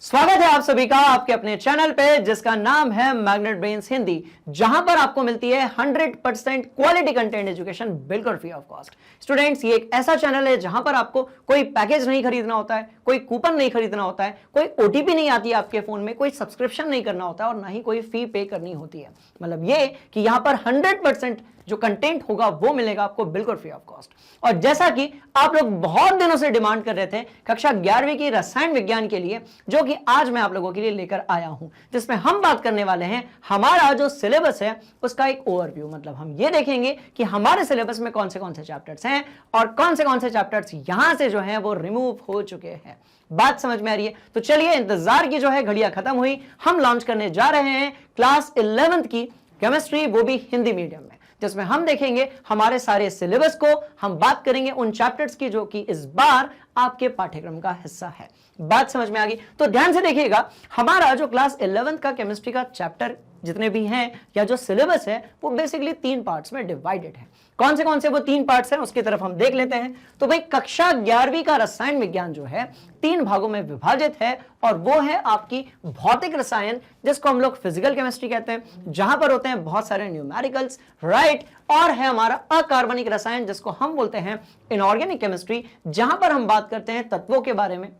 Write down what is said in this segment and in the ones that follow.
स्वागत है आप सभी का आपके अपने चैनल पे जिसका नाम है मैग्नेट ब्रेन्स हिंदी, जहां पर आपको मिलती है 100% क्वालिटी कंटेंट एजुकेशन बिल्कुल फ्री ऑफ कॉस्ट। स्टूडेंट्स, ये एक ऐसा चैनल है जहां पर आपको कोई पैकेज नहीं खरीदना होता है, कोई कूपन नहीं खरीदना होता है, कोई ओटीपी नहीं आती है आपके फोन में, कोई सब्सक्रिप्शन नहीं करना होता है और ना ही कोई फी पे करनी होती है। मतलब ये कि यहां पर 100% जो कंटेंट होगा वो मिलेगा आपको बिल्कुल फ्री ऑफ कॉस्ट। और जैसा कि आप लोग बहुत दिनों से डिमांड कर रहे थे कक्षा 11वीं की रसायन विज्ञान के लिए, जो कि आज मैं आप लोगों के लिए लेकर आया हूं, जिसमें हम बात करने वाले हैं हमारा जो सिलेबस है उसका एक ओवरव्यू। मतलब हम ये देखेंगे कि हमारे सिलेबस में कौन से चैप्टर्स हैं और कौन से चैप्टर्स यहां से जो हैं वो रिमूव हो चुके हैं। बात समझ में आ रही है? तो चलिए, इंतजार की जो है घड़ियां खत्म हुई, हम लॉन्च करने जा रहे हैं क्लास 11th की केमिस्ट्री, वो भी हिंदी मीडियम में, जिसमें हम देखेंगे हमारे सारे सिलेबस को, हम बात करेंगे उन चैप्टर्स की जो कि इस बार आपके पाठ्यक्रम का हिस्सा है। बात समझ में आ गई? तो ध्यान से देखिएगा, हमारा जो क्लास 11th का केमिस्ट्री का चैप्टर जितने भी हैं या जो सिलेबस है वो बेसिकली 3 पार्ट्स में डिवाइडेड है। कौन से वो 3 पार्ट्स हैं उसकी तरफ हम देख लेते हैं। तो भाई, कक्षा 11वीं का रसायन विज्ञान जो है 3 भागों में विभाजित है और वो है आपकी भौतिक रसायन, जिसको हम लोग फिजिकल केमिस्ट्री कहते हैं, जहां पर होते हैं बहुत सारे न्यूमेरिकल्स, राइट। और है हमारा अकार्बनिक रसायन, जिसको हम बोलते हैं इनऑर्गेनिक केमिस्ट्री, जहां पर हम बात करते हैं तत्वों के बारे में,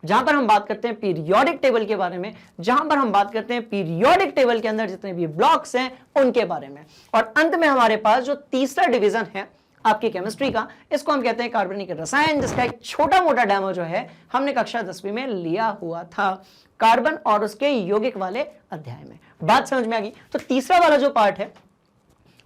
जहां पर हम बात करते हैं पीरियोडिक टेबल के बारे में, जहां पर हम बात करते हैं पीरियोडिक टेबल के अंदर जितने भी ब्लॉक्स हैं उनके बारे में। और अंत में हमारे पास जो तीसरा डिवीजन है आपकी केमिस्ट्री का, इसको हम कहते हैं कार्बनिक रसायन, जिसका एक छोटा मोटा डेमो जो है हमने कक्षा 10वीं में लिया हुआ था, कार्बन और उसके यौगिक वाले अध्याय में। बात समझ में आ गई? तो तीसरा वाला जो पार्ट है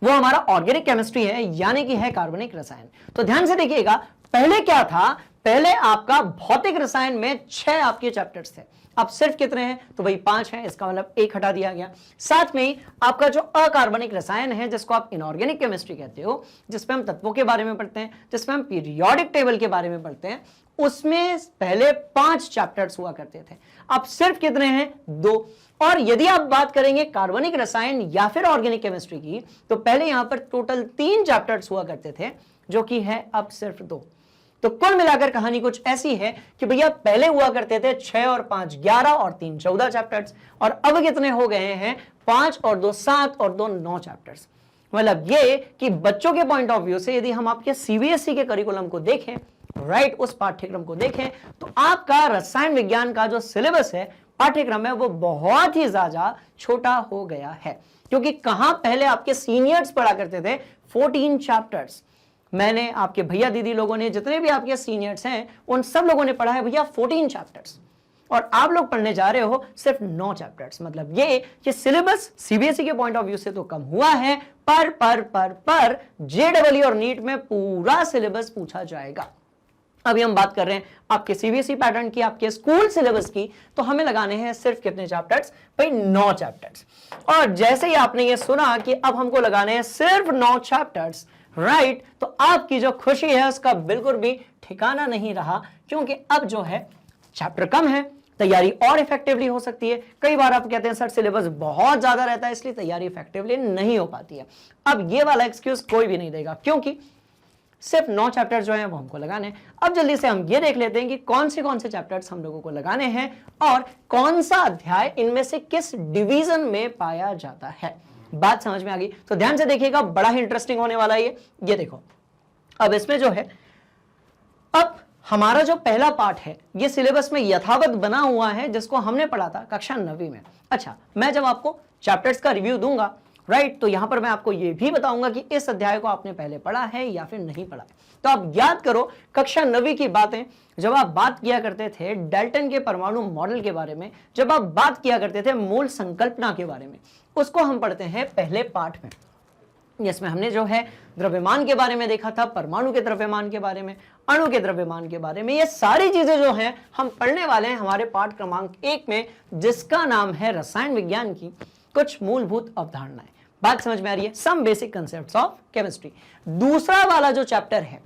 वो हमारा ऑर्गेनिक केमिस्ट्री है, यानी कि है कार्बनिक रसायन। तो ध्यान से देखिएगा, पहले क्या था? पहले आपका भौतिक रसायन में 6 आपके चैप्टर्स थे, अब सिर्फ कितने हैं? तो वही 5 हैं, इसका मतलब 1 हटा दिया गया। साथ में ही आपका जो अकार्बनिक रसायन है, जिसको आप इनऑर्गेनिक केमिस्ट्री कहते हो, जिसमें हम तत्वों के बारे में पढ़ते हैं, जिसमें हम पीरियोडिक टेबल के बारे में पढ़ते हैं, उसमें पहले 5 चैप्टर्स हुआ करते थे, अब सिर्फ कितने हैं? 2। और यदि आप बात करेंगे कार्बनिक रसायन या फिर ऑर्गेनिक केमिस्ट्री की, तो पहले यहां पर टोटल 3 चैप्टर्स हुआ करते थे, जो कि है अब सिर्फ 2। तो कुल मिलाकर कहानी कुछ ऐसी है कि भैया पहले हुआ करते थे 6 और 5 11 और 3 14 चैप्टर्स, और अब कितने हो गए हैं? 5 और 2 7 और 2 9 चैप्टर्स। मतलब ये कि बच्चों के पॉइंट ऑफ व्यू से यदि हम आपके सीबीएसई के करिकुलम को देखें, राइट, उस पाठ्यक्रम को देखें, तो आपका रसायन विज्ञान का जो सिलेबस है, पाठ्यक्रम है, वो बहुत ही ज्यादा छोटा हो गया है। क्योंकि कहां पहले आपके सीनियर्स पढ़ा करते थे 14 चैप्टर्स, मैंने, आपके भैया दीदी लोगों ने, जितने भी आपके सीनियर्स हैं, उन सब लोगों ने पढ़ा है भैया 14 चैप्टर्स, और आप लोग पढ़ने जा रहे हो सिर्फ 9 चैप्टर्स। मतलब ये सिलेबस सीबीएसई के पॉइंट ऑफ व्यू से तो कम हुआ है, पर जेडब्ल्यू और नीट में पूरा सिलेबस पूछा जाएगा। अभी हम बात कर रहे हैं आपके सीबीएसई पैटर्न की, आपके स्कूल सिलेबस की, तो हमें लगाने हैं सिर्फ कितने चैप्टर्स? भाई 9 चैप्टर्स। और जैसे ही आपने ये सुना कि अब हमको लगाने हैं सिर्फ 9 चैप्टर्स, राइट, तो आपकी जो खुशी है उसका बिल्कुल भी ठिकाना नहीं रहा, क्योंकि अब जो है चैप्टर कम है, तैयारी और इफेक्टिवली हो सकती है। कई बार आप कहते हैं सर सिलेबस बहुत ज्यादा रहता है इसलिए तैयारी इफेक्टिवली नहीं हो पाती है। अब ये वाला एक्सक्यूज कोई भी नहीं देगा, क्योंकि सिर्फ 9 चैप्टर जो हैं वो हमको लगाने हैं। अब जल्दी से हम ये देख लेते हैं कि कौन से चैप्टर्स हम लोगों को लगाने हैं और कौन सा अध्याय इनमें से किस डिवीजन में पाया जाता है। बात समझ में आ गई? तो ध्यान से देखिएगा, बड़ा ही इंटरेस्टिंग होने वाला है ये देखो। अब इसमें जो है, अब हमारा जो पहला पार्ट है ये सिलेबस में यथावत बना हुआ है, जिसको हमने पढ़ा था कक्षा 9वीं में। अच्छा, मैं जब आपको चैप्टर्स का रिव्यू दूंगा, राइट, तो यहां पर मैं आपको यह भी बताऊंगा कि इस अध्याय को आपने पहले पढ़ा है या फिर नहीं पढ़ा। तो आप याद करो कक्षा 9वीं की बातें, जब आप बात किया करते थे डाल्टन के परमाणु मॉडल के बारे में, जब आप बात किया करते थे मूल संकल्पना के बारे में, उसको हम पढ़ते हैं पहले पाठ में, जिसमें हमने जो है द्रव्यमान के बारे में देखा था, परमाणु के द्रव्यमान के बारे में, अणु के द्रव्यमान के बारे में। ये सारी चीजें जो हैं हम पढ़ने वाले हैं हमारे पाठ क्रमांक 1 में, जिसका नाम है रसायन विज्ञान की कुछ मूलभूत अवधारणाएं। बात समझ में आ रही है? Some basic concepts of chemistry. दूसरा वाला जो चैप्टर है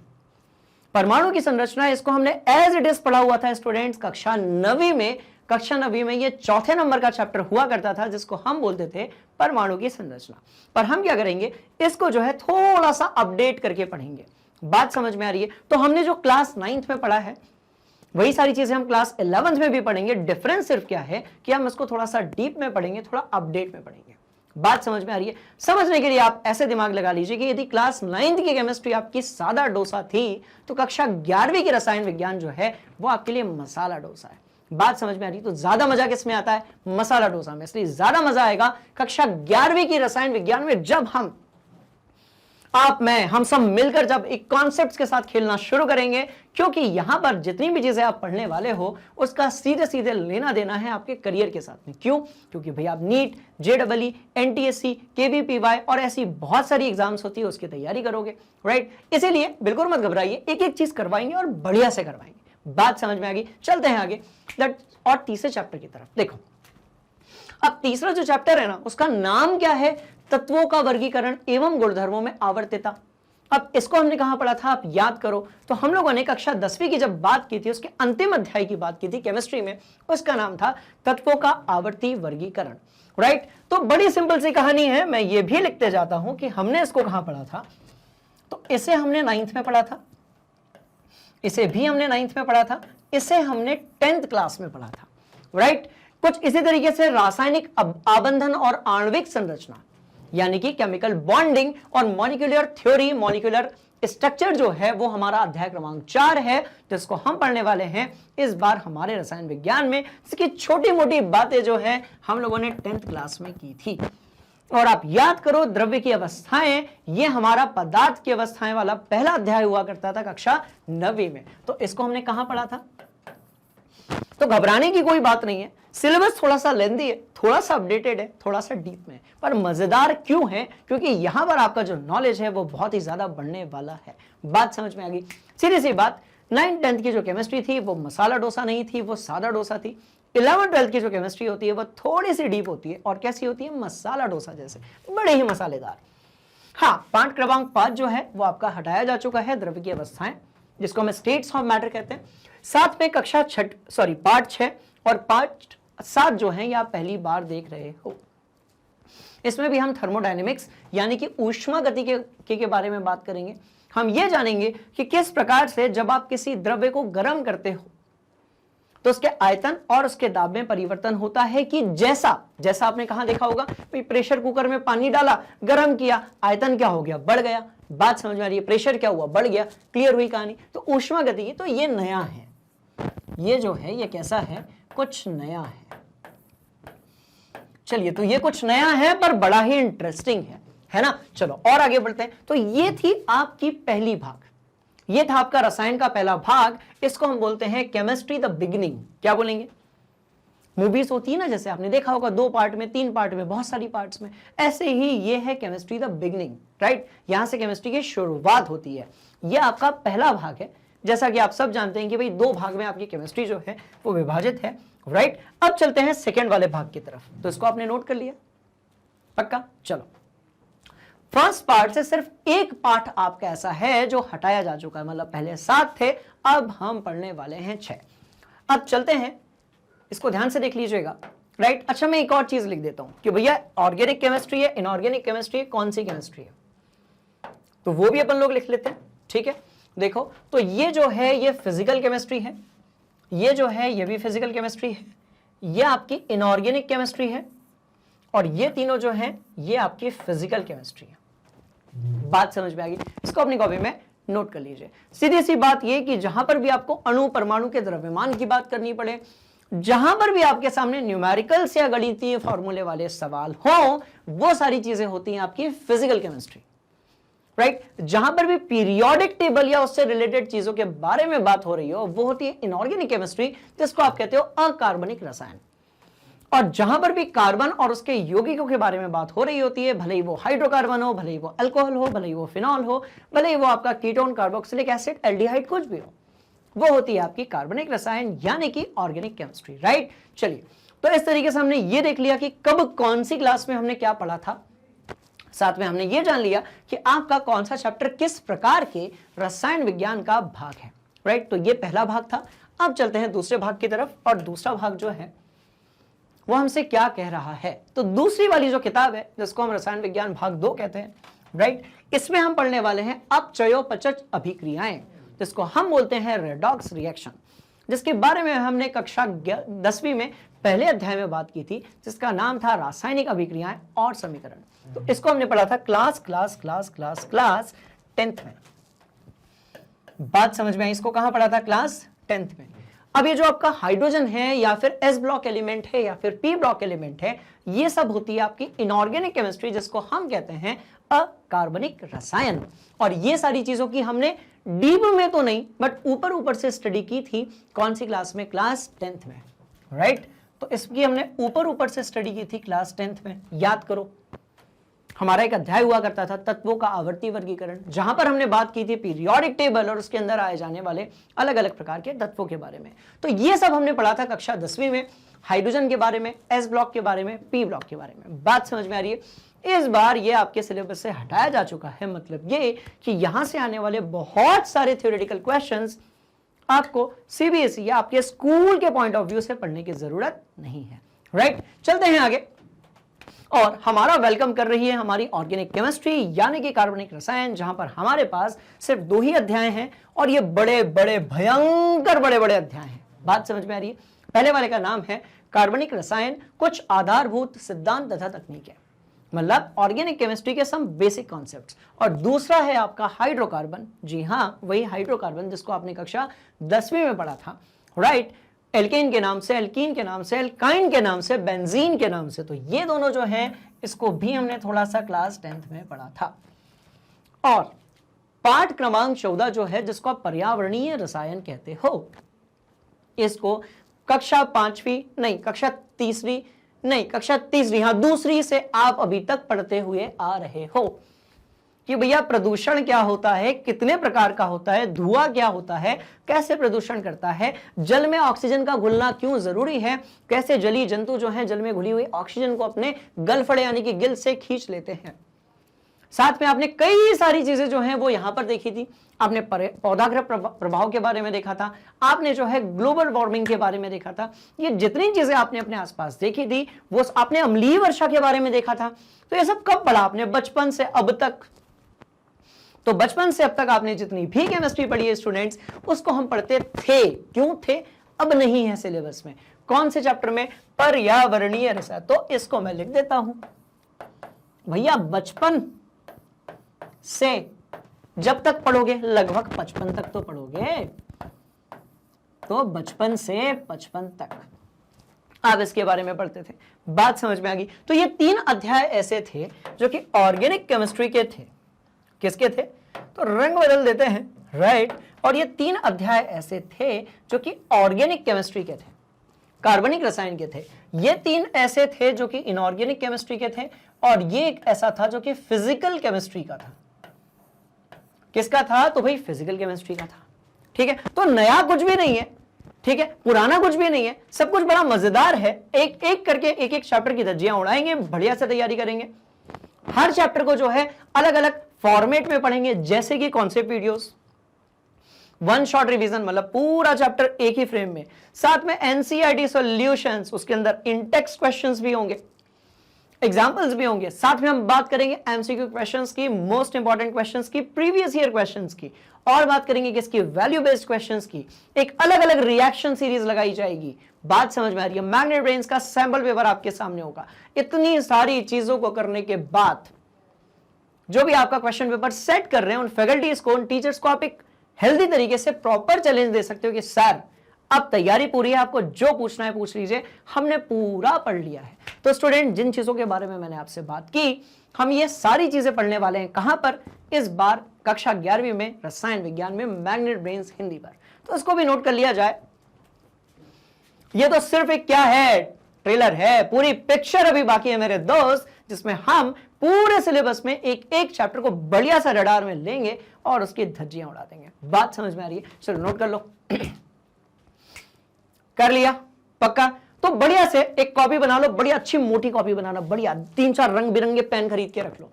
परमाणु की संरचना, इसको हमने एज इट इज पढ़ा हुआ था स्टूडेंट्स कक्षा 9वीं में। कक्षा 9वीं में ये 4थे नंबर का चैप्टर हुआ करता था, जिसको हम बोलते थे परमाणु की संरचना। पर हम क्या करेंगे, इसको जो है थोड़ा सा अपडेट करके पढ़ेंगे। बात समझ में आ रही है? तो हमने जो क्लास 9th में पढ़ा है वही सारी चीजें हम क्लास 11th में भी पढ़ेंगे। डिफरेंस सिर्फ क्या है कि हम इसको थोड़ा सा डीप में पढ़ेंगे, थोड़ा अपडेट में पढ़ेंगे। बात समझ में आ रही है? समझने के लिए आप ऐसे दिमाग लगा लीजिए कि यदि क्लास 9th की केमिस्ट्री आपकी सादा डोसा थी तो कक्षा 11वीं की रसायन विज्ञान जो है वो आपके लिए मसाला डोसा है। बात समझ में आ रही है? तो ज्यादा मजा किसमें आता है? मसाला डोसा में। इसलिए ज्यादा मजा आएगा कक्षा 11वीं की रसायन विज्ञान में, जब हम सब मिलकर जब एक कॉन्सेप्ट्स के साथ खेलना शुरू करेंगे, क्योंकि यहां पर जितनी भी चीजें आप पढ़ने वाले हो उसका सीधे सीधे लेना देना है आपके करियर के साथ में। क्यों? क्योंकि भाई आप नीट, जेडबलई, एनटीएससी, केवीपीवाई और ऐसी बहुत सारी एग्जाम्स होती है, उसकी तैयारी करोगे, राइट? इसीलिए बिल्कुल मत घबराइए, एक एक चीज करवाएंगे और बढ़िया से करवाएंगे। बात समझ में आ गई? चलते हैं आगे और तीसरे चैप्टर की तरफ। देखो, अब तीसरा जो चैप्टर है ना, उसका नाम क्या है? तत्वों का वर्गीकरण एवं गुणधर्मों में आवर्तिता। अब इसको हमने कहां पढ़ा था? आप याद करो तो हम लोगों ने कक्षा 10वीं की जब बात की थी, उसके अंतिम अध्याय की बात की थी केमिस्ट्री में, उसका नाम था तत्वों का आवर्ती वर्गीकरण, राइट? तो बड़ी सिंपल सी कहानी है, मैं ये भी लिखते जाता हूं कि हमने इसको कहां पढ़ा था। तो इसे हमने 9th में पढ़ा था, इसे भी हमने 9th में पढ़ा था, इसे हमने 10th क्लास में पढ़ा था, राइट? कुछ इसी तरीके से रासायनिक आबंधन और आणविक संरचना यानी कि केमिकल बॉन्डिंग और मॉलिक्यूलर थ्योरी, मॉलिक्यूलर स्ट्रक्चर जो है वो हमारा अध्याय क्रमांक 4 है, जिसको हम पढ़ने वाले हैं इस बार हमारे रसायन विज्ञान में। इसकी छोटी मोटी बातें जो है हम लोगों ने 10th क्लास में की थी। और आप याद करो, द्रव्य की अवस्थाएं, ये हमारा पदार्थ की अवस्थाएं वाला पहला अध्याय हुआ करता था कक्षा 9वीं में। तो इसको हमने कहां पढ़ा था? तो घबराने की कोई बात नहीं है, सिलेबस थोड़ा सा लेंदी है, थोड़ा सा अपडेटेड है, थोड़ा सा डीप में, पर मजेदार क्यों है? क्योंकि यहां पर आपका जो नॉलेज है वो बहुत ही ज्यादा बढ़ने वाला है। बात समझ में आ गई? सीधी सी बात, 9th 10th की जो केमिस्ट्री थी वो मसाला डोसा नहीं थी, वो सादा डोसा थी। 11th 12th की जो केमिस्ट्री होती है वो थोड़ी सी डीप होती है, और कैसी होती है? मसाला डोसा जैसे, बड़े ही मसालेदार। हाँ, पाठ क्रमांक 5 जो है वो आपका हटाया जा चुका है, द्रव्य की अवस्थाएं, जिसको हम स्टेट्स ऑफ मैटर कहते हैं। साथ में पार्ट 6 और पार्ट 7 जो है ये आप पहली बार देख रहे हो। इसमें भी हम थर्मोडायनेमिक्स यानी कि ऊष्मा गति के बारे में बात करेंगे। हम ये जानेंगे कि किस प्रकार से जब आप किसी द्रव्य को गर्म करते हो तो उसके आयतन और उसके दाब में परिवर्तन होता है, कि जैसा आपने कहां देखा होगा, प्रेशर कुकर में पानी डाला, गर्म किया, आयतन क्या हो गया? बढ़ गया। बात समझ में आ रही है? प्रेशर क्या हुआ? बढ़ गया। क्लियर हुई कहानी? तो ऊष्मा गति, तो ये नया है, ये जो है ये कैसा है? कुछ नया है। चलिए, तो ये कुछ नया है पर बड़ा ही इंटरेस्टिंग है ना? चलो और आगे बढ़ते हैं। तो ये थी आपकी पहली भाग, ये था आपका रसायन का पहला भाग। इसको हम बोलते हैं केमिस्ट्री द बिगिनिंग। क्या बोलेंगे? मूवीज होती है ना, जैसे आपने देखा होगा 2 पार्ट में, 3 पार्ट में, बहुत सारी पार्ट्स में, ऐसे ही ये है केमिस्ट्री द बिगिनिंग, राइट? यहां से केमिस्ट्री की शुरुआत होती है। यह आपका पहला भाग है। जैसा कि आप सब जानते हैं कि भाई 2 भाग में आपकी केमिस्ट्री जो है वो विभाजित है, राइट? अब चलते हैं सेकेंड वाले भाग की तरफ। तो इसको आपने नोट कर लिया? पक्का? चलो, फर्स्ट पार्ट से सिर्फ एक पार्ट आपका ऐसा है जो हटाया जा चुका है, मतलब पहले 7 थे, अब हम पढ़ने वाले हैं 6। अब चलते हैं, इसको ध्यान से देख लीजिएगा, राइट? अच्छा, मैं एक और चीज लिख देता हूं कि भैया ऑर्गेनिक केमिस्ट्री है, इनऑर्गेनिक केमिस्ट्री है, कौन सी केमिस्ट्री है, तो वो भी अपन लोग लिख लेते हैं, ठीक है? देखो, तो ये जो है ये फिजिकल केमिस्ट्री है, ये जो है ये भी फिजिकल केमिस्ट्री है, ये आपकी इनऑर्गेनिक केमिस्ट्री है, और ये तीनों जो हैं ये आपकी फिजिकल केमिस्ट्री है। बात समझ में आ गई? इसको अपनी कॉपी में नोट कर लीजिए। सीधी सी बात ये कि जहां पर भी आपको अणु परमाणु के द्रव्यमान की बात करनी पड़े, जहां पर भी आपके सामने न्यूमेरिकल्स या गणितीय फॉर्मूले वाले सवाल हो, वो सारी चीजें होती हैं आपकी फिजिकल केमिस्ट्री, राइट? जहां पर भी पीरियोडिक टेबल या उससे रिलेटेड चीजों के बारे में बात हो रही हो, वो होती है इनऑर्गेनिक केमिस्ट्री, जिसको आप कहते हो अकार्बनिक रसायन। और जहां पर भी कार्बन और उसके यौगिकों के बारे में बात हो रही होती है, भले ही वो हाइड्रोकार्बन हो, भले ही वो अल्कोहल हो, भले ही वो फिनॉल हो, भले ही वो आपका कीटोन, कार्बोक्सिलिक एसिड, एल्डिहाइड, कुछ भी हो, वो होती है आपकी कार्बनिक रसायन यानी कि ऑर्गेनिक केमिस्ट्री, राइट? चलिए, तो इस तरीके से हमने ये देख लिया कि कब कौन सी क्लास में हमने क्या पढ़ा था। साथ में हमने ये जान लिया कि आपका कौन सा चैप्टर किस प्रकार के रसायन विज्ञान का भाग है, राइट? तो ये पहला भाग था। अब चलते हैं दूसरे भाग की तरफ, और दूसरा भाग जो है वो हमसे क्या कह रहा है। तो दूसरी वाली जो किताब है, जिसको हम रसायन विज्ञान भाग 2 कहते हैं, राइट? इसमें हम पढ़ने वाले हैं अपचयोपचय अभिक्रियाएं, जिसको हम बोलते हैं रेडॉक्स रिएक्शन। जिसके बारे में हमने कक्षा 10वीं में पहले अध्याय में बात की थी, जिसका नाम था रासायनिक अभिक्रियाएं और समीकरण। तो इसको हमने पढ़ा था क्लास 10th में। बात समझ में आई? इसको कहां पढ़ा था? क्लास 10th में। अब ये जो आपका हाइड्रोजन है या फिर एस ब्लॉक एलिमेंट है या फिर पी ब्लॉक एलिमेंट है, ये सब होती है आपकी इनऑर्गेनिक केमिस्ट्री, जिसको हम कहते हैं अकार्बनिक रसायन। और ये सारी चीजों की हमने डीप में तो नहीं बट ऊपर ऊपर से स्टडी की थी। कौन सी क्लास में? क्लास 10th में, राइट? तो इसकी हमने ऊपर ऊपर से स्टडी की थी क्लास 10th में। याद करो, हमारा एक अध्याय हुआ करता था तत्वों का आवर्ती वर्गीकरण, जहां पर हमने बात की थी पीरियोडिक टेबल और उसके अंदर आए जाने वाले अलग अलग प्रकार के तत्वों के बारे में। तो ये सब हमने पढ़ा था कक्षा 10वीं में, हाइड्रोजन के बारे में, एस ब्लॉक के बारे में, पी ब्लॉक के बारे में। बात समझ में आ रही है? इस बार ये आपके सिलेबस से हटाया जा चुका है। मतलब ये कि यहां से आने वाले बहुत सारे थ्योरेटिकल क्वेश्चंस आपको सीबीएसई या आपके स्कूल के पॉइंट ऑफ व्यू से पढ़ने की जरूरत नहीं है, राइट? चलते हैं आगे। और हमारा वेलकम कर रही है हमारी ऑर्गेनिक केमिस्ट्री यानी कि कार्बनिक रसायन, जहां पर हमारे पास सिर्फ 2 ही अध्याय हैं और ये बड़े बड़े भयंकर बड़े बड़े अध्याय हैं। बात समझ में आ रही है? पहले वाले का नाम है कार्बनिक रसायन, कुछ आधारभूत सिद्धांत तथा तकनीकें, मतलब ऑर्गेनिक केमिस्ट्री के सम बेसिक कॉन्सेप्ट्स। और दूसरा है आपका हाइड्रोकार्बन। जी हाँ, वही हाइड्रोकार्बन जिसको आपने कक्षा 10वीं में पढ़ा था, राइट? एल्केन के नाम से, एल्कीन के नाम से, एल्काइन के नाम से, बेंजीन के नाम से। तो ये दोनों जो हैं, इसको भी हमने थोड़ा सा क्लास 10th में पढ़ा था। और पाठ क्रमांक 14 जो है, जिसको आप पर्यावरणीय रसायन कहते हो, इसको कक्षा 5वीं नहीं, कक्षा 3वीं नहीं, कक्षा 3वीं, हाँ, दूसरी से आप अभी तक पढ़ते हुए आ रहे हो कि भैया प्रदूषण क्या होता है, कितने प्रकार का होता है, धुआं क्या होता है, कैसे प्रदूषण करता है, जल में ऑक्सीजन का घुलना क्यों जरूरी है, कैसे जलीय जंतु जो हैं जल में घुली हुई ऑक्सीजन को अपने गलफड़े यानी कि गिल से खींच लेते हैं। साथ में आपने कई सारी चीजें जो हैं वो यहां पर देखी थी। आपने पौधाग्रह प्रभाव के बारे में देखा था, आपने जो है ग्लोबल वार्मिंग के बारे में देखा था। ये जितनी चीजें आपने अपने आसपास देखी थी, वो आपने अम्लीय वर्षा के बारे में देखा था। तो ये सब कब पढ़ा आपने? बचपन से अब तक। तो बचपन से अब तक आपने जितनी भी केमिस्ट्री पढ़ी है स्टूडेंट्स, उसको हम पढ़ते थे। क्यों थे? अब नहीं है सिलेबस में। कौन से चैप्टर में? पर्यावरणीय रसायन। तो इसको मैं लिख देता हूं भैया, बचपन से जब तक पढ़ोगे, लगभग 55 तक तो पढ़ोगे, तो बचपन से 55 तक आप इसके बारे में पढ़ते थे। बात समझ में आ गई? तो ये 3 अध्याय ऐसे थे जो कि ऑर्गेनिक केमिस्ट्री के थे। किसके थे? तो रंग बदल देते हैं, राइट? और ये 3 अध्याय ऐसे थे जो कि ऑर्गेनिक केमिस्ट्री के थे, कार्बनिक रसायन के थे। ये 3 ऐसे थे जो कि इनऑर्गेनिक केमिस्ट्री के थे, और ये एक ऐसा था जो कि फिजिकल केमिस्ट्री का था। किसका था? तो भाई फिजिकल केमिस्ट्री का था। ठीक है, तो नया कुछ भी नहीं है, ठीक है, पुराना कुछ भी नहीं है, सब कुछ बड़ा मजेदार है। एक एक करके एक एक चैप्टर की धज्जियां उड़ाएंगे, बढ़िया से तैयारी करेंगे। हर चैप्टर को जो है अलग अलग फॉर्मेट में पढ़ेंगे, जैसे कि कॉन्सेप्ट वीडियोस, 1 शॉट रिवीजन, मतलब पूरा चैप्टर एक ही फ्रेम में, साथ में एनसीईआरटी सॉल्यूशंस, उसके अंदर इंटेक्स्ट क्वेश्चंस भी होंगे, एग्जाम्पल्स भी होंगे, साथ में हम बात करेंगे एमसीक्यू क्वेश्चंस की, मोस्ट इंपॉर्टेंट क्वेश्चंस की, प्रीवियस ईयर क्वेश्चंस की, और बात करेंगे किसकी? वैल्यू बेस्ड क्वेश्चंस की। एक अलग अलग रिएक्शन सीरीज लगाई जाएगी। बात समझ में आ रही है? मैग्नेट ब्रेन्स का सैंपल पेपर आपके सामने होगा। इतनी सारी चीजों को करने के बाद जो भी आपका क्वेश्चन पेपर सेट कर रहे हैं, उन फैकल्टीज को, उन टीचर्स को आप एक हेल्दी तरीके से प्रॉपर चैलेंज दे सकते हो कि सर अब तैयारी पूरी है, आपको जो पूछना है पूछ लीजिए, हमने पूरा पढ़ लिया है। तो स्टूडेंट, जिन चीजों के बारे में मैंने आपसे बात की, हम ये सारी चीजें पढ़ने वाले हैं। कहां पर? इस बार कक्षा 11वीं में रसायन विज्ञान में मैग्नेट ब्रेन्स हिंदी पर। तो इसको भी नोट कर लिया जाए। ये तो सिर्फ एक क्या है? ट्रेलर है। पूरी पिक्चर अभी बाकी है मेरे दोस्त, जिसमें हम पूरे सिलेबस में एक एक चैप्टर को बढ़िया सा रडार में लेंगे और उसकी धज्जियां उड़ा देंगे। बात समझ में आ रही है? चलो नोट कर लो। कर लिया? पक्का? तो बढ़िया से एक कॉपी बना लो, बढ़िया अच्छी मोटी कॉपी बनाना, बढ़िया 3-4 रंग बिरंगे पेन खरीद के रख लो।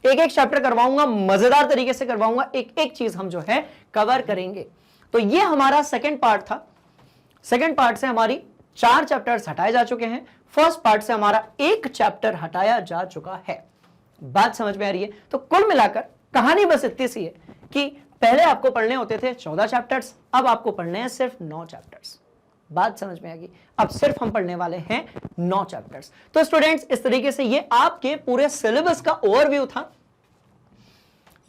एक एक चैप्टर करवाऊंगा, मजेदार तरीके से करवाऊंगा, एक एक चीज हम जो है कवर करेंगे। तो ये हमारा सेकंड पार्ट था। सेकंड पार्ट से हमारी 4 चैप्टर्स हटाए जा चुके हैं। फर्स्ट पार्ट से हमारा 1 चैप्टर हटाया जा चुका है। बात समझ में आ रही है? तो कुल मिलाकर कहानी बस इतनी सी है कि पहले आपको पढ़ने होते थे 14 चैप्टर्स, अब आपको पढ़ने हैं सिर्फ 9 चैप्टर्स। बात समझ में आ गई? अब सिर्फ हम पढ़ने वाले हैं 9 चैप्टर्स। तो स्टूडेंट्स, इस तरीके से ये आपके पूरे सिलेबस का ओवरव्यू था।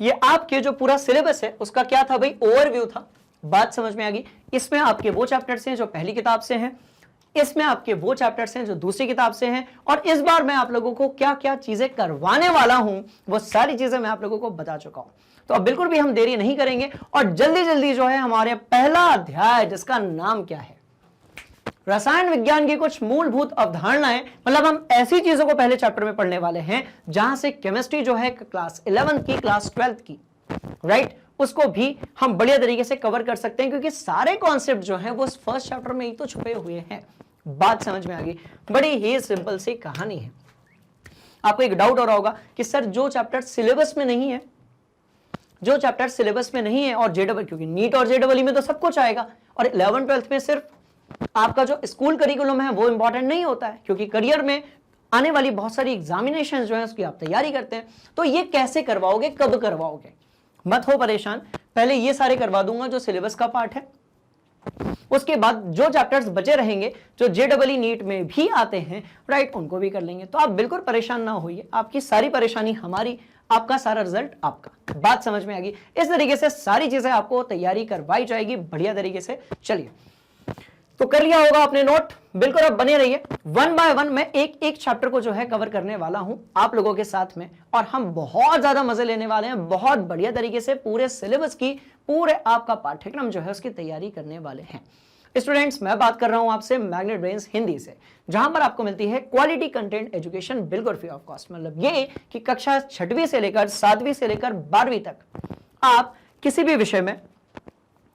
ये आपके जो पूरा सिलेबस है उसका क्या था भाई? ओवरव्यू था। बात समझ में आ गई? इसमें आपके वो चैप्टर्स हैं जो पहली किताब से हैं, इसमें आपके वो चैप्टर्स हैं जो दूसरी किताब से हैं, और इस बार मैं आप लोगों को क्या क्या चीजें करवाने वाला हूं वो सारी चीजें मैं आप लोगों को बता चुका हूं। तो अब बिल्कुल भी हम देरी नहीं करेंगे और जल्दी जल्दी जो है हमारे पहला अध्याय, जिसका नाम क्या है, रसायन विज्ञान की कुछ मूलभूत अवधारणाएं, मतलब हम ऐसी चीजों को पहले चैप्टर में पढ़ने वाले हैं जहां से केमिस्ट्री जो है क्लास 11 की, क्लास 12 की, राइट, उसको भी हम बढ़िया तरीके से कवर कर सकते हैं, क्योंकि सारे कॉन्सेप्ट जो हैं वो फर्स्ट चैप्टर में ही तो छुपे हुए हैं। बात समझ में आ गई? बड़ी ही सिंपल सी कहानी है। आपको एक डाउट हो रहा होगा कि सर जो चैप्टर सिलेबस में नहीं है, जो चैप्टर सिलेबस में नहीं है और जेडबल, क्योंकि नीट और जेडबल में तो सब कुछ आएगा, और 11 12 में सिर्फ आपका जो स्कूल करिकुलम है वो इंपॉर्टेंट नहीं होता है, क्योंकि करियर में आने वाली बहुत सारी एग्जामिनेशन जो है उसकी आप तैयारी करते हैं। तो ये कैसे करवाओगे, कब करवाओगे? मत हो परेशान, पहले ये सारे करवा दूंगा जो सिलेबस का पार्ट है, उसके बाद जो चैप्टर्स बचे रहेंगे जो जेडबल नीट में भी आते हैं, राइट, उनको भी कर लेंगे। तो आप बिल्कुल परेशान ना होइए, आपकी सारी परेशानी हमारी, आपका सारा रिजल्ट आपका। बात समझ में आ गई? इस तरीके से सारी चीजें आपको तैयारी करवाई जाएगी बढ़िया तरीके से। चलिए, तो कर लिया होगा आपने नोट, बिल्कुल अब बने रहिए। 1 बाय 1 मैं एक एक चैप्टर को जो है कवर करने वाला हूं आप लोगों के साथ में, और हम बहुत ज्यादा मजे लेने वाले हैं, बहुत बढ़िया तरीके से पूरे सिलेबस की, पूरे आपका पाठ्यक्रम जो है उसकी तैयारी करने वाले हैं। स्टूडेंट्स, मैं बात कर रहा हूं आपसे मैग्नेट ब्रेन्स हिंदी से, जहां पर आपको मिलती है क्वालिटी कंटेंट एजुकेशन बिल्कुल फ्री ऑफ कॉस्ट। मतलब ये कि कक्षा 6वीं से लेकर 7वीं से लेकर 12वीं तक आप किसी भी विषय में,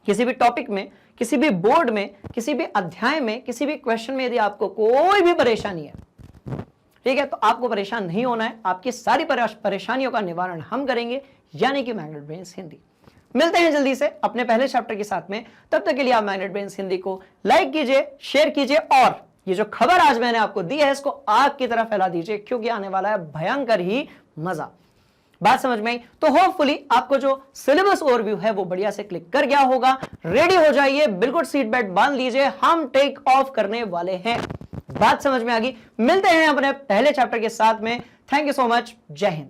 किसी भी टॉपिक में, किसी भी बोर्ड में, किसी भी अध्याय में, किसी भी क्वेश्चन में यदि आपको कोई भी परेशानी है, ठीक है, तो आपको परेशान नहीं होना है। आपकी सारी परेशानियों का निवारण हम करेंगे, यानी कि मैग्नेट ब्रेन्स हिंदी। मिलते हैं जल्दी से अपने पहले चैप्टर के साथ में। तब तक के लिए आप मैग्नेट ब्रेन्स हिंदी को लाइक कीजिए, शेयर कीजिए, और ये जो खबर आज मैंने आपको दी है इसको आग की तरह फैला दीजिए, क्योंकि आने वाला है भयंकर ही मजा। बात समझ में आई? तो होपफुली आपको जो सिलेबस ओवरव्यू है वो बढ़िया से क्लिक कर गया होगा। रेडी हो जाइए, बिल्कुल सीट बेल्ट बांध लीजिए, हम टेक ऑफ करने वाले हैं। बात समझ में आ गई? मिलते हैं अपने पहले चैप्टर के साथ में। थैंक यू सो मच, जय हिंद।